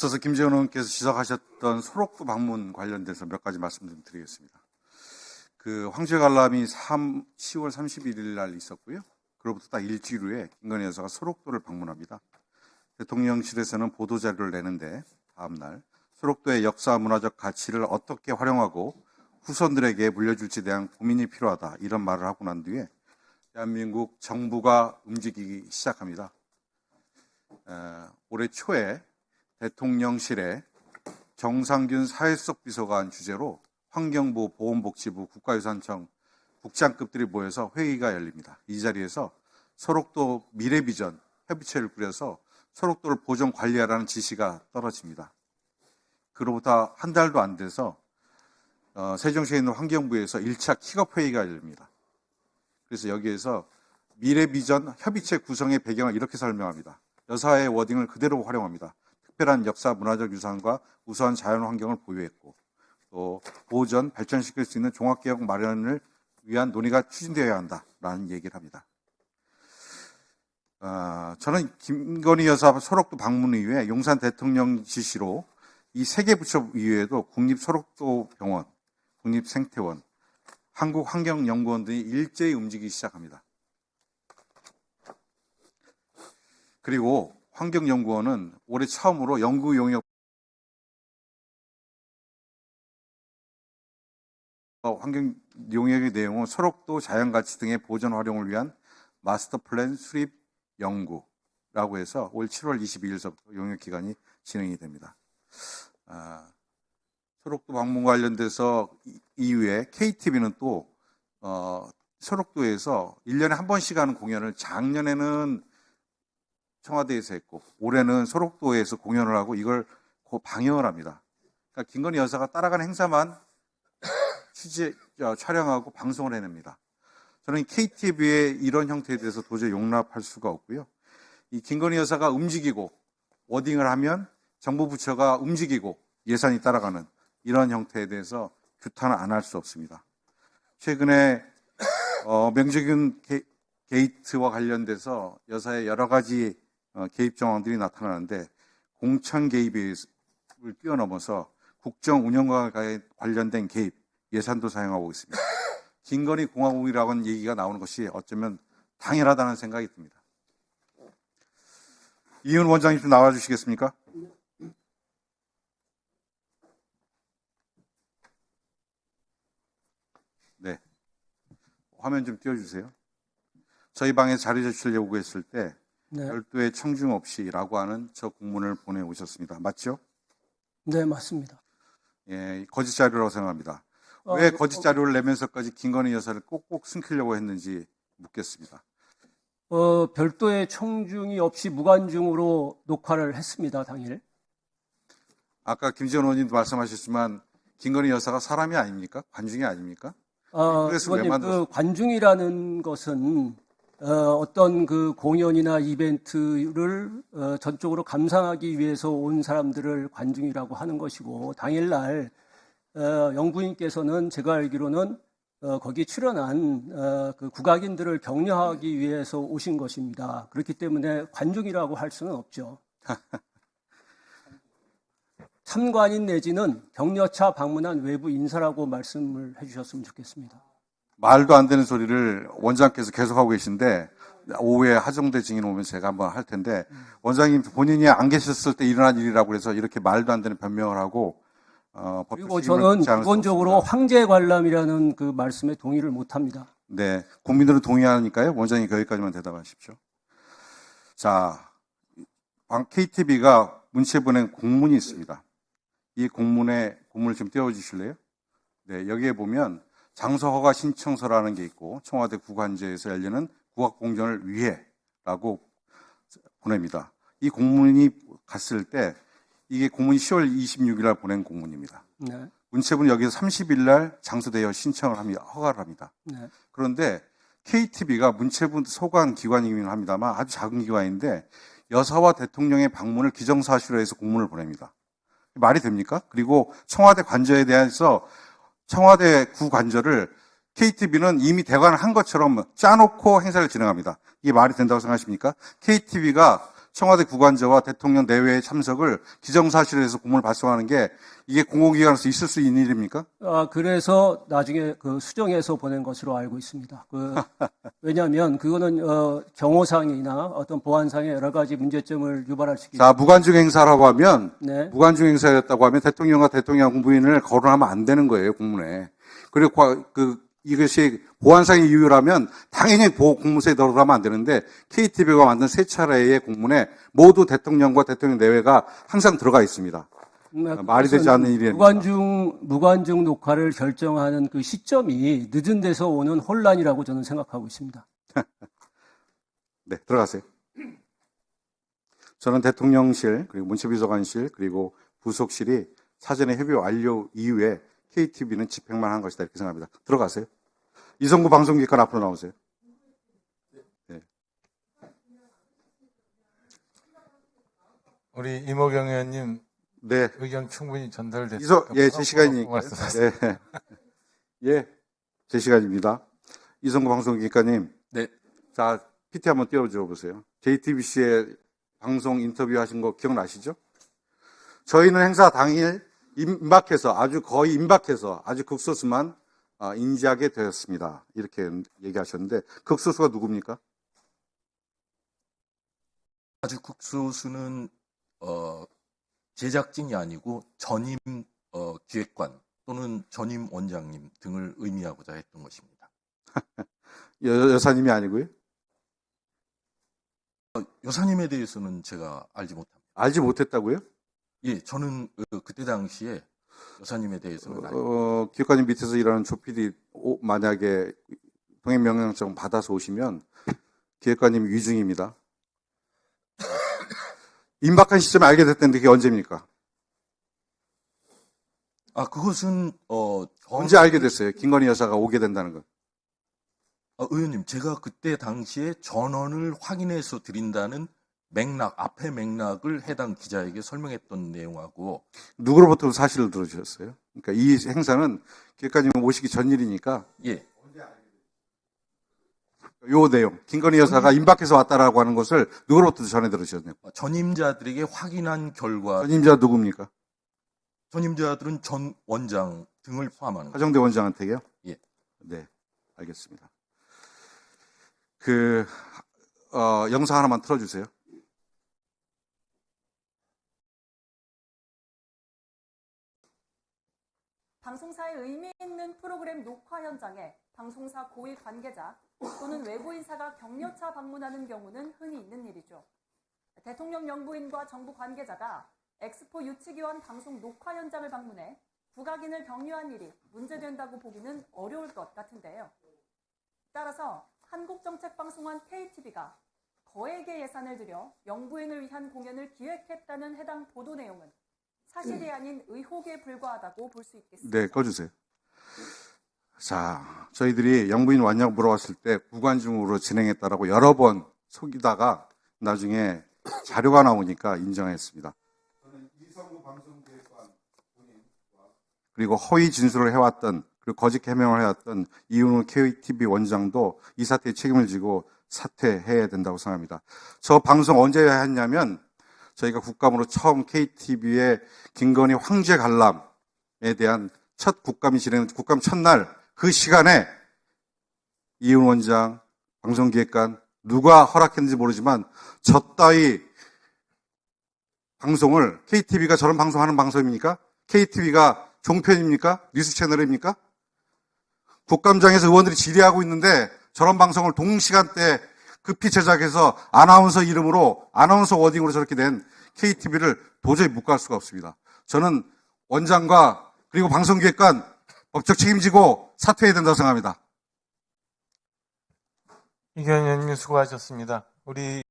앞서서 김재원 의원께서 지적하셨던 소록도 방문 관련돼서 몇 가지 말씀 좀 드리겠습니다. 그 황제 관람이 10월 31일 날 있었고요. 그로부터 딱 일주일 후에 김건희 여사가 소록도를 방문합니다. 대통령실에서는 보도자료를 내는데 다음 날 소록도의 역사 문화적 가치를 어떻게 활용하고 후손들에게 물려줄지에 대한 고민이 필요하다 이런 말을 하고 난 뒤에 대한민국 정부가 움직이기 시작합니다. 올해 초에 대통령실에 정상균 사회수석 비서관 주재로 환경부, 보건복지부, 국가유산청 국장급들이 모여서 회의가 열립니다. 이 자리에서 소록도 미래비전 협의체를 꾸려서 소록도를 보존 관리하라는 지시가 떨어집니다. 그로부터 한 달도 안 돼서 세종시에 있는 환경부에서 1차 킥업 회의가 열립니다. 그래서 여기에서 미래비전 협의체 구성의 배경을 이렇게 설명합니다. 여사의 워딩을 그대로 활용합니다. 특별한 역사 문화적 유산과 우수한 자연환경을 보유했고 또 보존, 발전시킬 수 있는 종합개혁 마련을 위한 논의가 추진되어야 한다라는 얘기를 합니다. 저는 김건희 여사 소록도 방문 이후에 용산 대통령 지시로 이 세 개 부처 이외에도 국립소록도병원, 국립생태원, 한국환경연구원 등이 일제히 움직이기 시작합니다. 그리고 환경연구원은 올해 처음으로 연구 용역 환경 용역의 내용은 소록도 자연가치 등의 보존 활용을 위한 마스터 플랜 수립 연구라고 해서 올 7월 22일서부터 용역 기간이 진행이 됩니다. 소록도 방문 관련돼서 이후에 KTV는 또 소록도에서 1년에 한 번씩 하는 공연을 작년에는 청와대에서 했고 올해는 소록도에서 공연을 하고 이걸 방영을 합니다. 그러니까 김건희 여사가 따라가는 행사만 촬영하고 방송을 해냅니다. 저는 KTV의 이런 형태에 대해서 도저히 용납할 수가 없고요. 이 김건희 여사가 움직이고 워딩을 하면 정부 부처가 움직이고 예산이 따라가는 이런 형태에 대해서 규탄을 안 할 수 없습니다. 최근에 명재균 게이트와 관련돼서 여사의 여러 가지 개입 정황들이 나타나는데 공천 개입을 뛰어넘어서 국정 운영과 관련된 개입, 예산도 사용하고 있습니다. 김건희 공화국이라고 하는 얘기가 나오는 것이 어쩌면 당연하다는 생각이 듭니다. 이은 원장님 좀 나와주시겠습니까? 네. 화면 좀 띄워주세요. 저희 방에 자료 제출 요구했을 때 네. 별도의 청중 없이라고 하는 저 공문을 보내오셨습니다. 맞죠? 네, 맞습니다. 예, 거짓 자료라고 생각합니다. 왜 거짓 자료를 내면서까지 김건희 여사를 꼭꼭 숨기려고 했는지 묻겠습니다. 별도의 청중이 없이 무관중으로 녹화를 했습니다, 당일. 아까 김지원 의원님도 말씀하셨지만 김건희 여사가 사람이 아닙니까? 관중이 아닙니까? 그래서 왜 의원님, 만들었어요? 그 관중이라는 것은 어떤 그 공연이나 이벤트를 전적으로 감상하기 위해서 온 사람들을 관중이라고 하는 것이고, 당일날 영부인께서는 제가 알기로는 거기 출연한 그 국악인들을 격려하기 위해서 오신 것입니다. 그렇기 때문에 관중이라고 할 수는 없죠. 참관인 내지는 격려차 방문한 외부 인사라고 말씀을 해주셨으면 좋겠습니다. 말도 안 되는 소리를 원장께서 계속하고 계신데 오후에 하정대 증인 오면 제가 한번 할 텐데 원장님 본인이 안 계셨을 때 일어난 일이라고 해서 이렇게 말도 안 되는 변명을 하고 그리고 저는 기본적으로 황제 관람이라는 그 말씀에 동의를 못합니다. 네, 국민들은 동의하니까요. 원장님 거기까지만 대답하십시오. 자, KTV가 문체 보낸 공문이 있습니다. 이 공문을 좀 띄워주실래요? 네, 여기에 보면 장소허가 신청서라는 게 있고 청와대 국관제에서 열리는 국악공전을 위해라고 보냅니다. 이 공문이 갔을 때 이게 공문이 10월 26일 날 보낸 공문입니다. 네. 문체부는 여기서 30일 날 장소 대여 신청을 합니다. 허가를 합니다. 네. 그런데 KTV가 문체부 소관 기관이긴 합니다만 아주 작은 기관인데 여사와 대통령의 방문을 기정사실로 해서 공문을 보냅니다. 말이 됩니까? 그리고 청와대 관저에 대해서 청와대 구관저를 KTV는 이미 대관을 한 것처럼 짜놓고 행사를 진행합니다. 이게 말이 된다고 생각하십니까? KTV가 청와대 구관저와 대통령 내외의 참석을 기정사실에서 공문을 발송하는 게 이게 공공기관에서 있을 수 있는 일입니까? 그래서 나중에 그 수정해서 보낸 것으로 알고 있습니다. 왜냐하면 그거는 경호상이나 어떤 보안상의 여러 가지 문제점을 유발할 수 있기 자, 무관중 행사라고 하면 네. 무관중 행사였다고 하면 대통령과 대통령 부인을 거론하면 안 되는 거예요, 공문에. 그리고 이것이 보안상의 이유라면 당연히 공문서에 들어가면 안 되는데 KTV가 만든 세 차례의 공문에 모두 대통령과 대통령 내외가 항상 들어가 있습니다. 말이 되지 않는 일입니다. 무관중 녹화를 결정하는 그 시점이 늦은 데서 오는 혼란이라고 저는 생각하고 있습니다. 네, 들어가세요. 저는 대통령실, 그리고 문체비서관실, 그리고 부속실이 사전에 협의 완료 이후에 KTV는 집행만 한 것이다 이렇게 생각합니다. 들어가세요. 이성구 방송기관 앞으로 나오세요. 네. 우리 이모경 의원님 네. 의견 충분히 전달됐습니다. 예, 제 시간이니까. 말씀하세요. 네. 예, 제 시간입니다. 이성구 방송기관님. 네. 자, PT 한번 띄워줘 보세요. JTBC에 방송 인터뷰 하신 거 기억나시죠? 저희는 행사 당일 거의 임박해서 아주 극소수만 인지하게 되었습니다. 이렇게 얘기하셨는데, 극소수가 누굽니까? 아주 극소수는 제작진이 아니고 전임 기획관 또는 전임 원장님 등을 의미하고자 했던 것입니다. 여사님이 아니고요? 여사님에 대해서는 제가 알지 못합니다. 알지 못했다고요? 예, 저는 그때 당시에 여사님에 대해서는 알고 기획관님 밑에서 일하는 조 PD 만약에 동행명령장 받아서 오시면 기획관님 위중입니다. 임박한 시점에 알게 됐다는데 그게 언제입니까? 그것은 언제 알게 됐어요? 김건희 여사가 오게 된다는 건. 의원님, 제가 그때 당시에 전원을 확인해서 드린다는 앞의 맥락을 해당 기자에게 설명했던 내용하고 누구로부터 사실을 들어주셨어요? 그러니까 이 행사는 기획관님 오시기 전일이니까 예, 요 내용, 김건희 여사가 임박해서 왔다라고 하는 것을 누구로부터 전해 들으셨나요? 전임자들에게 확인한 결과 전임자 누굽니까? 전임자들은 전 원장 등을 포함하는 거죠. 하정대 원장한테요? 예. 네, 알겠습니다. 영상 하나만 틀어주세요. 방송사의 의미 있는 프로그램 녹화 현장에 방송사 고위 관계자 또는 외부 인사가 격려차 방문하는 경우는 흔히 있는 일이죠. 대통령 영부인과 정부 관계자가 엑스포 유치기원 방송 녹화 현장을 방문해 국악인을 격려한 일이 문제된다고 보기는 어려울 것 같은데요. 따라서 한국정책방송원 KTV가 거액의 예산을 들여 영부인을 위한 공연을 기획했다는 해당 보도 내용은 사실이 아닌 의혹에 불과하다고 볼 수 있겠습니다. 네, 꺼주세요. 자, 저희들이 영부인 왔냐고 물어봤을 때 무관중으로 진행했다라고 여러 번 속이다가 나중에 자료가 나오니까 인정했습니다. 저는 이성구 방송기획관 그리고 허위 진술을 해왔던 그리고 거짓 해명을 해왔던 이윤우 KTV 원장도 이 사태에 책임을 지고 사퇴해야 된다고 생각합니다. 저 방송 언제 했냐면 저희가 국감으로 처음 KTV의 김건희 황제 관람에 대한 첫 국감이 진행된 국감 첫날 그 시간에 이윤 원장, 방송기획관 누가 허락했는지 모르지만 저 따위 방송을 KTV가 저런 방송하는 방송입니까? KTV가 종편입니까? 뉴스 채널입니까? 국감장에서 의원들이 질의하고 있는데 저런 방송을 동시간대에 급히 제작해서 아나운서 이름으로 아나운서 워딩으로 저렇게 된 KTV를 도저히 묵과할 수가 없습니다. 저는 원장과 그리고 방송기획관 법적 책임지고 사퇴해야 된다고 생각합니다. 이견 의원님 수고하셨습니다. 우리